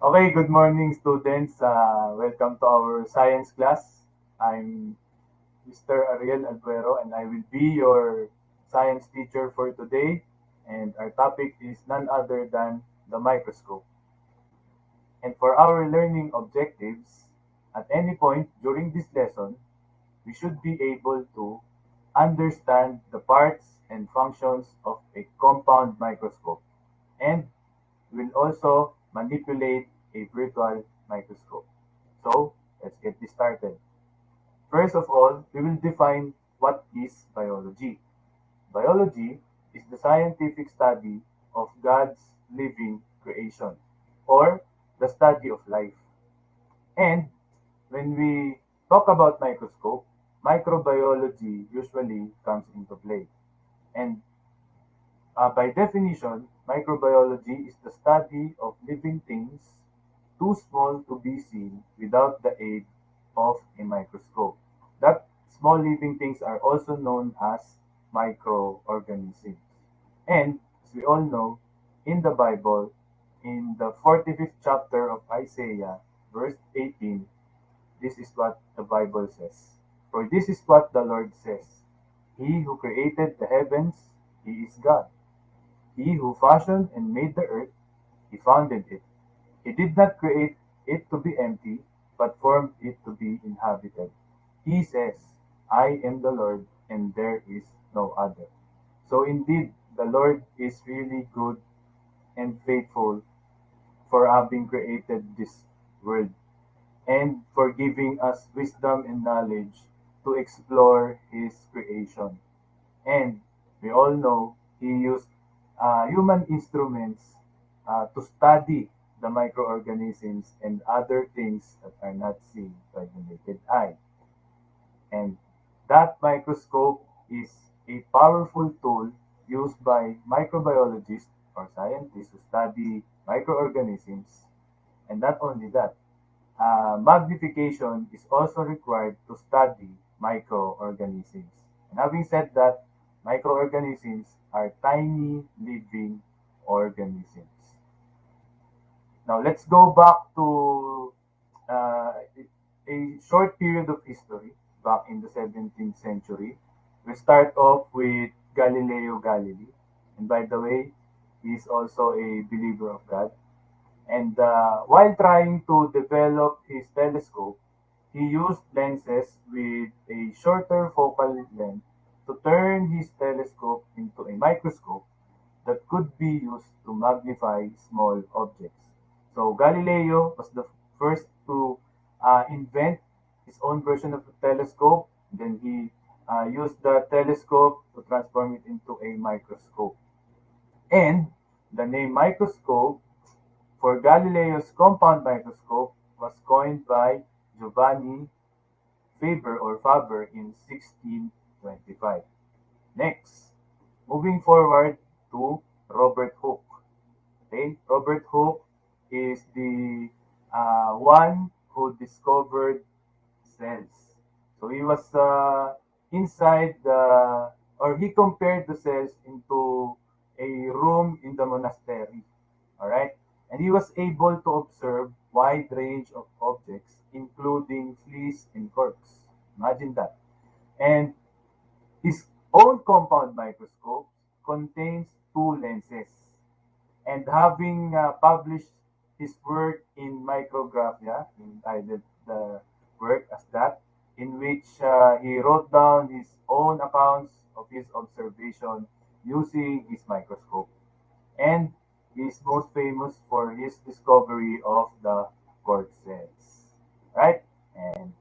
Okay, good morning, students. Welcome to our science class. I'm Mr. Ariel Albuero, and I will be your science teacher for today. And our topic is none other than the microscope. And for our learning objectives, at any point during this lesson, we should be able to understand the parts and functions of a compound microscope, and will also manipulate a virtual microscope. So, let's get this started. First of all, we will define what is biology. Biology is the scientific study of God's living creation, or the study of life. And when we talk about microscope, microbiology usually comes into play. And by definition, microbiology is the study of living things too small to be seen without the aid of a microscope. That small living things are also known as microorganisms. And as we all know, in the Bible, in the 45th chapter of Isaiah, verse 18, this is what the Bible says. For this is what the Lord says: He who created the heavens, He is God. He who fashioned and made the earth, He founded it. He did not create it to be empty, but formed it to be inhabited. He says, I am the Lord, and there is no other. So indeed, the Lord is really good and faithful for having created this world, and for giving us wisdom and knowledge to explore His creation. And we all know He used human instruments to study the microorganisms and other things that are not seen by the naked eye. And that microscope is a powerful tool used by microbiologists or scientists to study microorganisms. And not only that, magnification is also required to study microorganisms. And having said that, microorganisms are tiny living organisms. Now let's go back to a short period of history back in the 17th century. We start off with Galileo Galilei. And by the way, he is also a believer of God. And while trying to develop his telescope, he used lenses with a shorter focal length to turn his telescope into a microscope that could be used to magnify small objects. So Galileo was the first to invent his own version of the telescope. Then he used the telescope to transform it into a microscope. And the name microscope for Galileo's compound microscope was coined by Giovanni Faber in 1625. Next, moving forward to Robert Hooke. Okay, Robert Hooke is the one who discovered cells. So he was inside the, or he compared the cells into a room in the monastery. All right, and he was able to observe wide range of objects, including fleas and corks. Imagine that. And his own compound microscope contains two lenses. And having published his work in Micrographia, he entitled the work as that, in which he wrote down his own accounts of his observation using his microscope. And he is most famous for his discovery of the cork cells. Right? And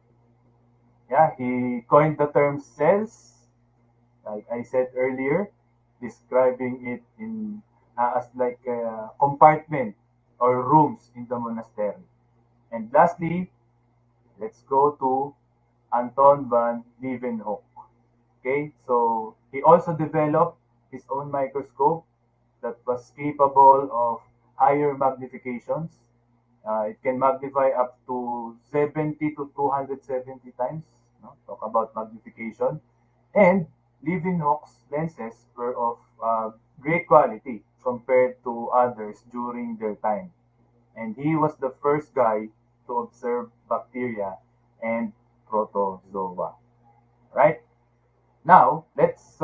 yeah, he coined the term cells, like I said earlier, describing it in as like a compartment or rooms in the monastery. And lastly, let's go to Anton van Leeuwenhoek. Okay, so he also developed his own microscope that was capable of higher magnifications. It can magnify up to 70 to 270 times. No? Talk about magnification. And Leeuwenhoek's lenses were of great quality compared to others during their time. and he was the first guy to observe bacteria and protozoa. Right? Now, let's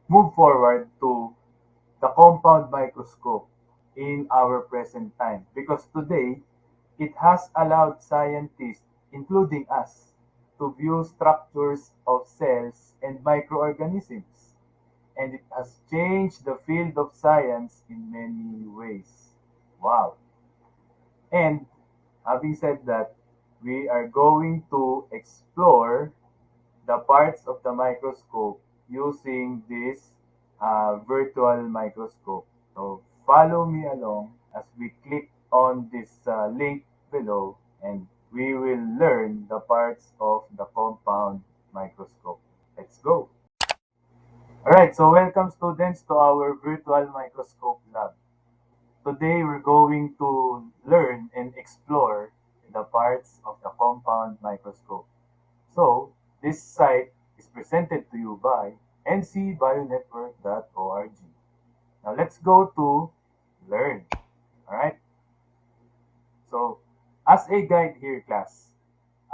move forward to the compound microscope in our present time because today it has allowed scientists, including us, to view structures of cells and microorganisms, and it has changed the field of science in many ways. Wow. And having said that, we are going to explore the parts of the microscope using this virtual microscope. So follow me along as we click on this link below and we will learn the parts of the compound microscope. Let's go. Alright, so welcome students to our virtual microscope lab. Today we're going to learn and explore the parts of the compound microscope. So, this site is presented to you by ncbionetwork.org. Now, let's go to Learn. Alright? So, as a guide here, class,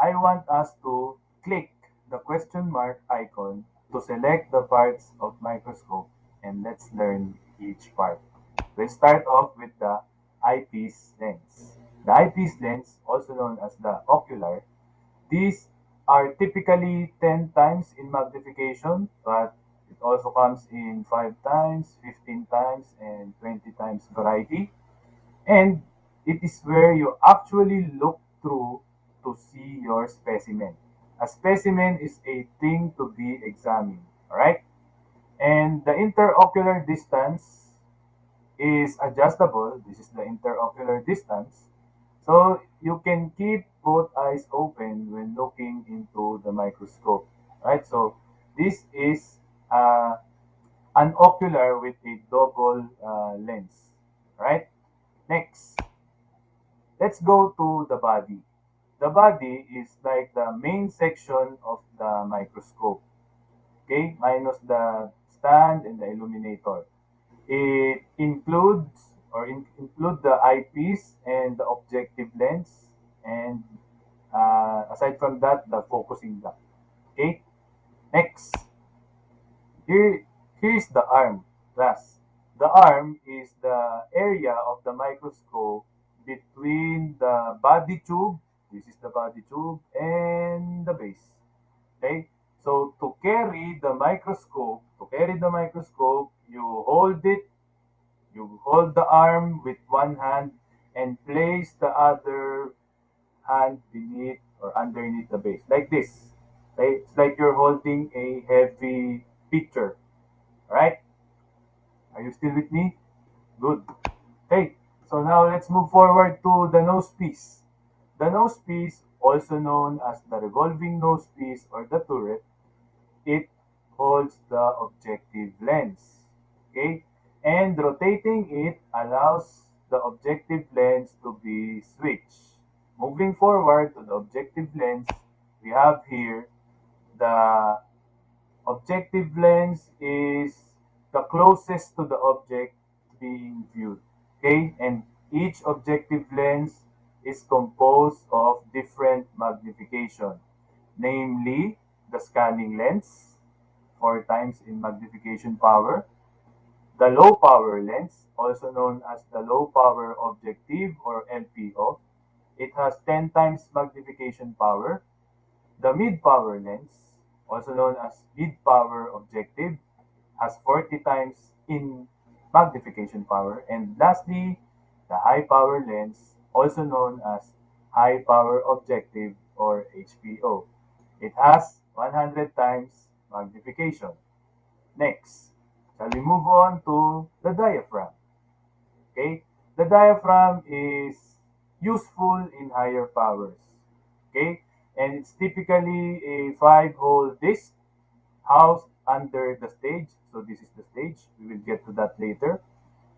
I want us to click the question mark icon to select the parts of microscope and let's learn each part. We'll start off with the eyepiece lens. The eyepiece lens, also known as the ocular, these are typically 10 times in magnification, but it also comes in 5 times, 15 times, and 20 times variety. And it is where you actually look through to see your specimen. A specimen is a thing to be examined, alright? And the interocular distance is adjustable. This is the interocular distance. So you can keep both eyes open when looking into the microscope. Right? So this is an ocular with a double lens. Right? Next, let's go to the body. The body is like the main section of the microscope. Okay? Minus the stand and the illuminator. It includes include the eyepiece and the objective lens, and aside from that, the focusing block. Okay. Next, here's the arm. Class. The arm is the area of the microscope between the body tube. This is the body tube and the base. Okay. So to carry the microscope, you hold the arm with one hand and place the other hand beneath or underneath the base, like this. Okay? It's like you're holding a heavy picture. Right? Are you still with me? Good. Okay, so now let's move forward to the nose piece. The nose piece, also known as the revolving nose piece or the turret, it holds the objective lens. Okay? And rotating it allows the objective lens to be switched. Moving forward to the objective lens, we have here the objective lens is the closest to the object being viewed. Okay? And each objective lens is composed of different magnification, namely the scanning lens, 4 times in magnification power, the low power lens, also known as the low power objective or LPO, it has 10 times magnification power. The mid power lens, also known as mid power objective, has 40 times in magnification power. And lastly, the high power lens, also known as high power objective or HPO. It has 100 times magnification. Next, shall we move on to the diaphragm? Okay, the diaphragm is useful in higher powers. Okay, and it's typically a 5-hole disc housed under the stage. So this is the stage. We will get to that later.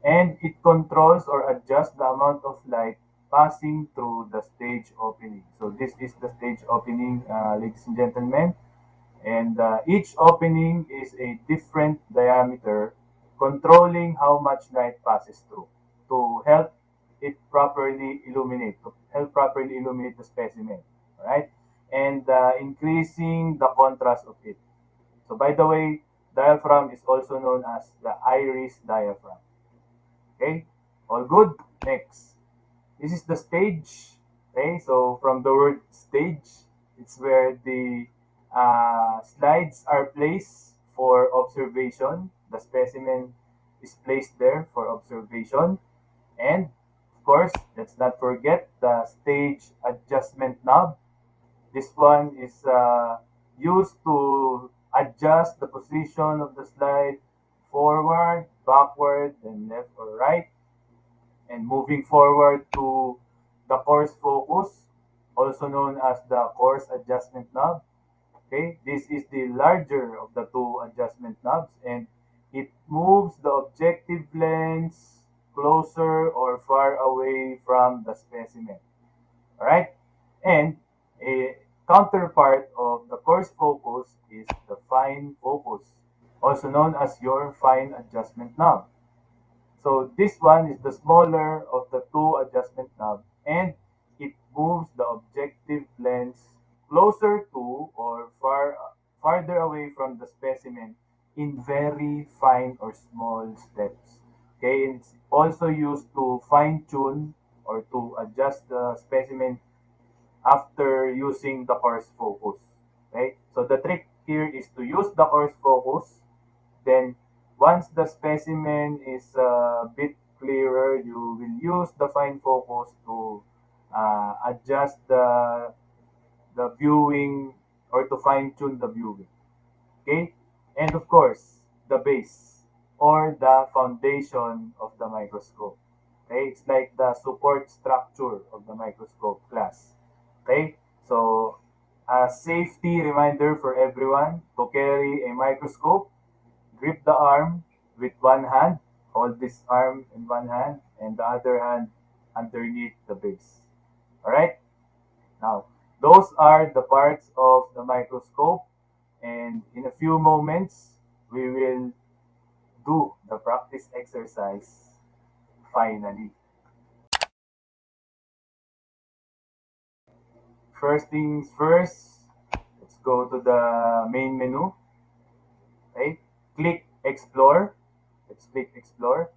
And it controls or adjusts the amount of light passing through the stage opening. So this is the stage opening, ladies and gentlemen. And each opening is a different diameter, controlling how much light passes through to help it properly illuminate, to help properly illuminate the specimen, right? And increasing the contrast of it. So by the way, diaphragm is also known as the iris diaphragm. Okay, all good. Next, this is the stage. Okay, so from the word stage, it's where the slides are placed for observation. The specimen is placed there for observation. And of course, let's not forget the stage adjustment knob. This one is used to adjust the position of the slide forward, backward, and left or right. And moving forward to the coarse focus, also known as the coarse adjustment knob. Okay, this is the larger of the two adjustment knobs, and it moves the objective lens closer or far away from the specimen. All right, and a counterpart of the coarse focus is the fine focus, also known as your fine adjustment knob. So this one is the smaller of the two adjustment knobs, and it moves the objective lens closer to or farther away from the specimen in very fine or small steps. Okay, and it's also used to fine tune or to adjust the specimen after using the coarse focus. Okay, so the trick here is to use the coarse focus. Then once the specimen is a bit clearer, you will use the fine focus to adjust the viewing or to fine tune the viewing. Okay, and of course the base or the foundation of the microscope. Okay, it's like the support structure of the microscope class. Okay, so a safety reminder for everyone to carry a microscope. Grip the arm with one hand, hold this arm in one hand, and the other hand underneath the base. Alright? Now, those are the parts of the microscope, and in a few moments, we will do the practice exercise finally. First things first, let's go to the main menu. Okay? Click Explore. Let's click Explore.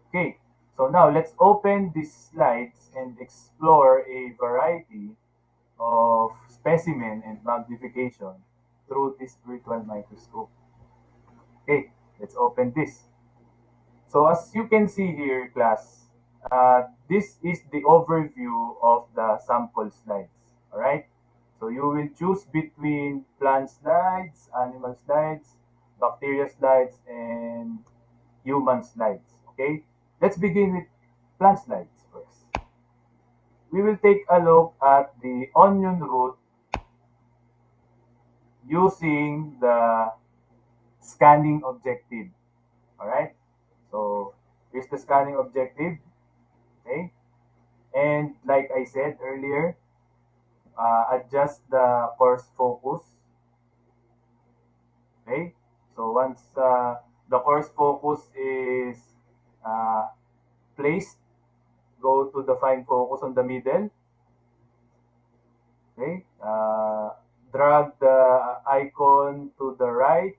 Okay, so now let's open these slides and explore a variety of specimen and magnification through this virtual microscope. Okay, let's open this. So as you can see here, class, this is the overview of the sample slides. All right, so you will choose between plant slides, animal slides, bacteria slides, and human slides. Okay, let's begin with plant slides first. We will take a look at the onion root using the scanning objective. All right, so here's the scanning objective. Okay, and like I said earlier, adjust the coarse focus. Okay, so once the coarse focus is uh, placed, go to the fine focus on the middle. Okay, drag the icon to the right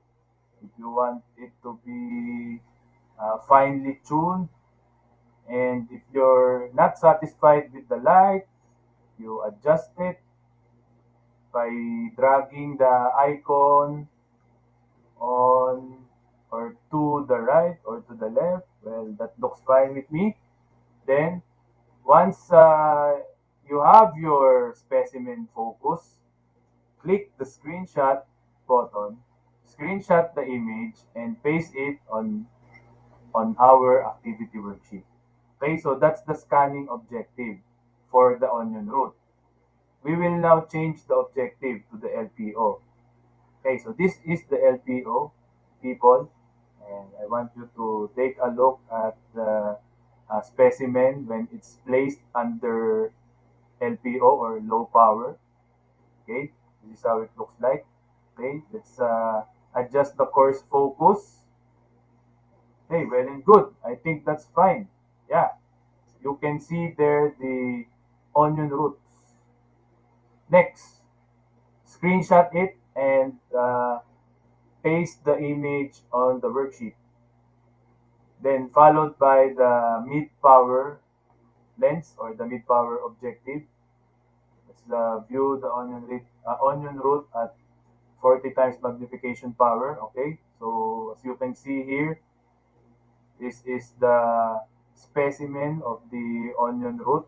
if you want it to be finely tuned. And if you're not satisfied with the light, you adjust it by dragging the icon on or to the right or to the left. Well, that looks fine with me. Then, once you have your specimen focus, click the screenshot button, screenshot the image, and paste it on our activity worksheet. Okay, so that's the scanning objective for the onion root. We will now change the objective to the LPO. Okay, so this is the LPO, people, and I want you to take a look at the specimen when it's placed under LPO or low power. Okay, this is how it looks like. Okay, let's adjust the coarse focus. Hey, well and good. I think that's fine. Yeah, you can see there the onion roots. Next, screenshot it and paste the image on the worksheet. Then followed by the mid-power lens or the mid-power objective. Let's view the onion root at 40 times magnification power. Okay, so as you can see here, this is the specimen of the onion root.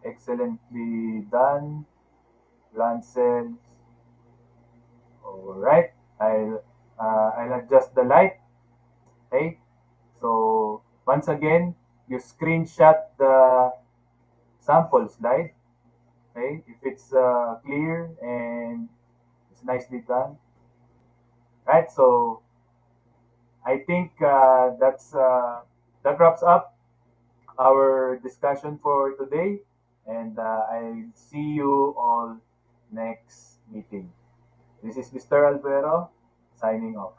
Excellently done, Lancel. All right, I'll adjust the light. Okay, so once again, you screenshot the sample slide. Okay, if it's clear and it's nicely done. Right, so I think that wraps up our discussion for today, and I'll see you all next meeting. This is Mr. Alvero signing off.